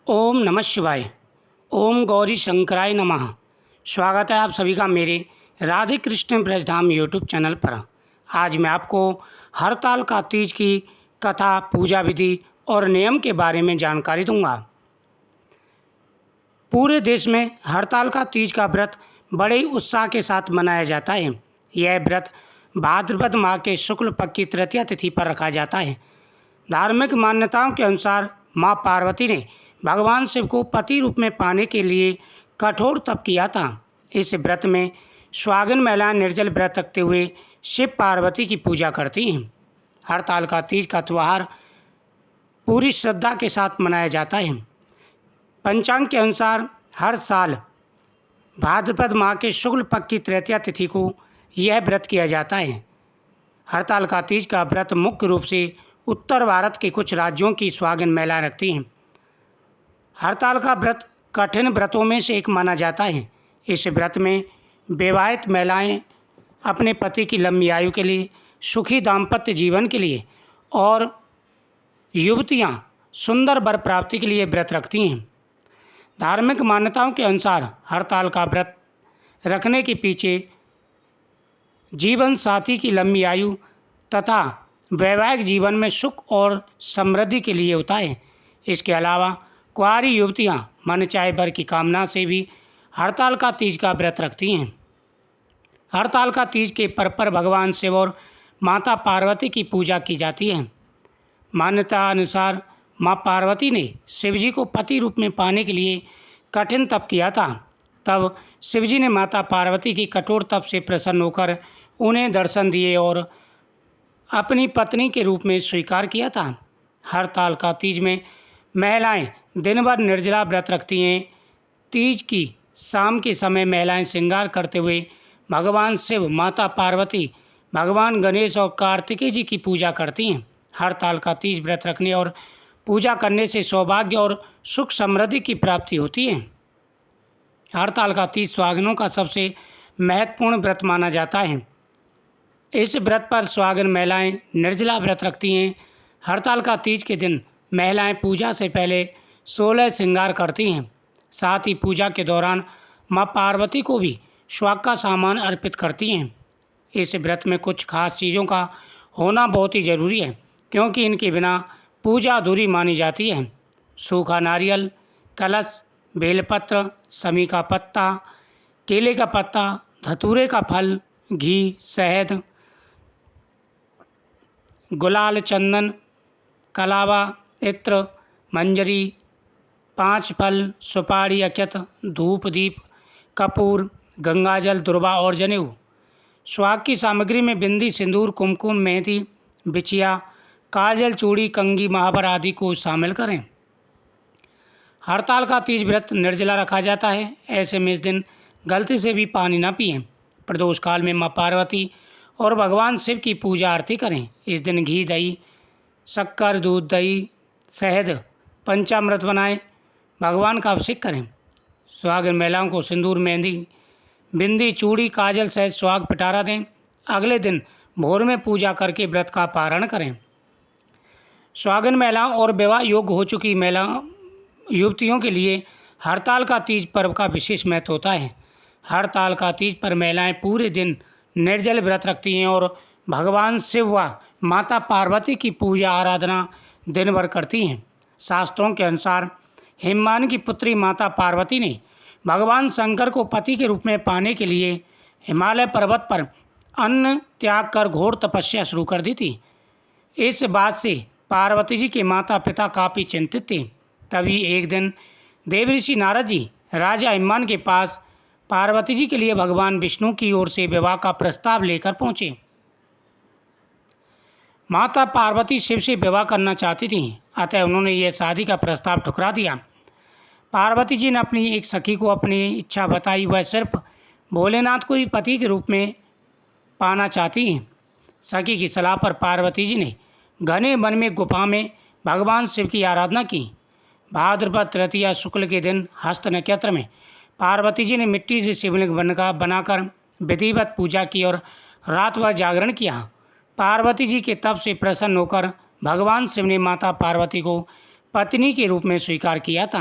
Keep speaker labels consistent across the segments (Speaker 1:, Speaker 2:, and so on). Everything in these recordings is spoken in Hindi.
Speaker 1: ओम नमः शिवाय। ओम गौरी शंकराय नमः। स्वागत है आप सभी का मेरे राधे कृष्ण ब्रजधाम यूट्यूब चैनल पर। आज मैं आपको हरतालिका तीज की कथा, पूजा विधि और नियम के बारे में जानकारी दूंगा। पूरे देश में हरतालिका तीज का व्रत बड़े उत्साह के साथ मनाया जाता है। यह व्रत भाद्रपद माह के शुक्ल पक्ष की तृतीया तिथि पर रखा जाता है। धार्मिक मान्यताओं के अनुसार माँ पार्वती ने भगवान शिव को पति रूप में पाने के लिए कठोर तप किया था। इस व्रत में सुहागिन महिलाएं निर्जल व्रत रखते हुए शिव पार्वती की पूजा करती हैं। हरतालिका तीज का त्यौहार पूरी श्रद्धा के साथ मनाया जाता है। पंचांग के अनुसार हर साल भाद्रपद माह के शुक्ल पक्ष की तृतीया तिथि को यह व्रत किया जाता है। हरतालिका तीज का व्रत मुख्य रूप से उत्तर भारत के कुछ राज्यों की सुहागिन महिलाएं रखती हैं। हरतालिका व्रत कठिन व्रतों में से एक माना जाता है। इस व्रत में विवाहित महिलाएं अपने पति की लंबी आयु के लिए, सुखी दाम्पत्य जीवन के लिए और युवतियां सुंदर वर प्राप्ति के लिए व्रत रखती हैं। धार्मिक मान्यताओं के अनुसार हरतालिका व्रत रखने के पीछे जीवन साथी की लंबी आयु तथा वैवाहिक जीवन में सुख और समृद्धि के लिए होता है। इसके अलावा कुंवारी युवतियां मनचाहे वर की कामना से भी हरतालिका तीज का व्रत रखती हैं। हरतालिका तीज के पर्व पर भगवान शिव और माता पार्वती की पूजा की जाती है। मान्यता अनुसार माँ पार्वती ने शिवजी को पति रूप में पाने के लिए कठिन तप किया था। तब शिवजी ने माता पार्वती की कठोर तप से प्रसन्न होकर उन्हें दर्शन दिए और अपनी पत्नी के रूप में स्वीकार किया था। हरतालिका तीज में महिलाएं दिन भर निर्जला व्रत रखती हैं। तीज की शाम के समय महिलाएं श्रृंगार करते हुए भगवान शिव, माता पार्वती, भगवान गणेश और कार्तिकेय जी की पूजा करती हैं। हरतालिका तीज व्रत रखने और पूजा करने से सौभाग्य और सुख समृद्धि की प्राप्ति होती है। हरतालिका तीज सुहागिनों का सबसे महत्वपूर्ण व्रत माना जाता है। इस व्रत पर सुहागिन महिलाएं निर्जला व्रत रखती हैं। हरतालिका तीज के दिन महिलाएं पूजा से पहले 16 श्रृंगार करती हैं। साथ ही पूजा के दौरान माँ पार्वती को भी सुहाग का सामान अर्पित करती हैं। इस व्रत में कुछ खास चीज़ों का होना बहुत ही ज़रूरी है, क्योंकि इनके बिना पूजा अधूरी मानी जाती है। सूखा नारियल, कलश, बेलपत्र, समी का पत्ता, केले का पत्ता, धतूरे का फल, घी, शहद, गुलाल, चंदन, कलावा, इत्र, मंजरी, 5 फल, सुपारी, अक्षत, धूप, दीप, कपूर, गंगाजल, दुर्वा और जनेऊ। सुहाग की सामग्री में बिंदी, सिंदूर, कुमकुम, मेहंदी, बिछिया, काजल, चूड़ी, कंघी, महावर आदि को शामिल करें। हरतालिका तीज व्रत निर्जला रखा जाता है। ऐसे में इस दिन गलती से भी पानी न पिएं। प्रदोष काल में माँ पार्वती और भगवान शिव की पूजा आरती करें। इस दिन घी, दही, शक्कर, दूध, दही, शहद, पंचामृत बनाएं, भगवान का अभिषेक करें। सुहागिन महिलाओं को सिंदूर, मेहंदी, बिंदी, चूड़ी, काजल सहित सुहाग पिटारा दें। अगले दिन भोर में पूजा करके व्रत का पारण करें। सुहागिन महिलाओं और विवाह योग्य हो चुकी युवतियों के लिए हरतालिका तीज पर्व का विशेष महत्व होता है। हरतालिका तीज पर महिलाएं पूरे दिन निर्जल व्रत रखती हैं और भगवान शिव व माता पार्वती की पूजा आराधना दिन भर करती हैं। शास्त्रों के अनुसार हिमवान की पुत्री माता पार्वती ने भगवान शंकर को पति के रूप में पाने के लिए हिमालय पर्वत पर अन्न त्याग कर घोर तपस्या शुरू कर दी थी। इस बात से पार्वती जी के माता पिता काफ़ी चिंतित थे। तभी एक दिन देवऋषि नारद जी राजा हिमवान के पास पार्वती जी के लिए भगवान विष्णु की ओर से विवाह का प्रस्ताव लेकर पहुँचे। माता पार्वती शिव से विवाह करना चाहती थीं, अतः उन्होंने यह शादी का प्रस्ताव ठुकरा दिया। पार्वती जी ने अपनी एक सखी को अपनी इच्छा बताई। वह सिर्फ भोलेनाथ को ही पति के रूप में पाना चाहती हैं। सखी की सलाह पर पार्वती जी ने घने वन में गुफा में भगवान शिव की आराधना की। भाद्रपद तृतीया शुक्ल के दिन हस्त नक्षत्र में पार्वती जी ने मिट्टी से शिवलिंग बनाकर विधिवत पूजा की और रात भर जागरण किया। पार्वती जी के तप से प्रसन्न होकर भगवान शिव ने माता पार्वती को पत्नी के रूप में स्वीकार किया था।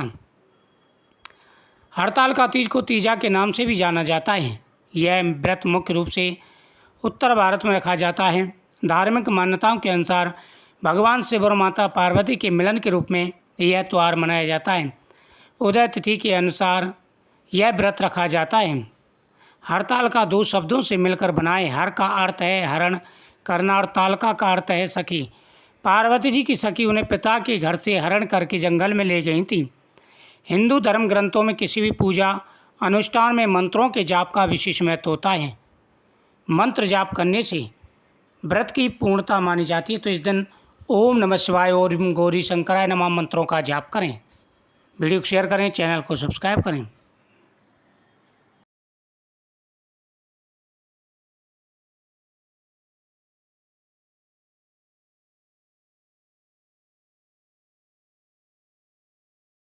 Speaker 1: हड़ताल का तीज को तीजा के नाम से भी जाना जाता है। यह व्रत मुख्य रूप से उत्तर भारत में रखा जाता है। धार्मिक मान्यताओं के अनुसार भगवान शिव और माता पार्वती के मिलन के रूप में यह त्यौहार मनाया जाता है। उदय तिथि के अनुसार यह व्रत रखा जाता है। हड़ताल का दो शब्दों से मिलकर बनाए। हर का अर्थ है हरण करना और तालका का अर्थ है सखी। पार्वती जी की सखी उन्हें पिता के घर से हरण करके जंगल में ले गई थी। हिंदू धर्म ग्रंथों में किसी भी पूजा अनुष्ठान में मंत्रों के जाप का विशेष महत्व होता है। मंत्र जाप करने से व्रत की पूर्णता मानी जाती है। तो इस दिन ओम नमः शिवाय और गौरी शंकराय नमः मंत्रों का जाप करें। वीडियो को शेयर करें, चैनल को सब्सक्राइब करें।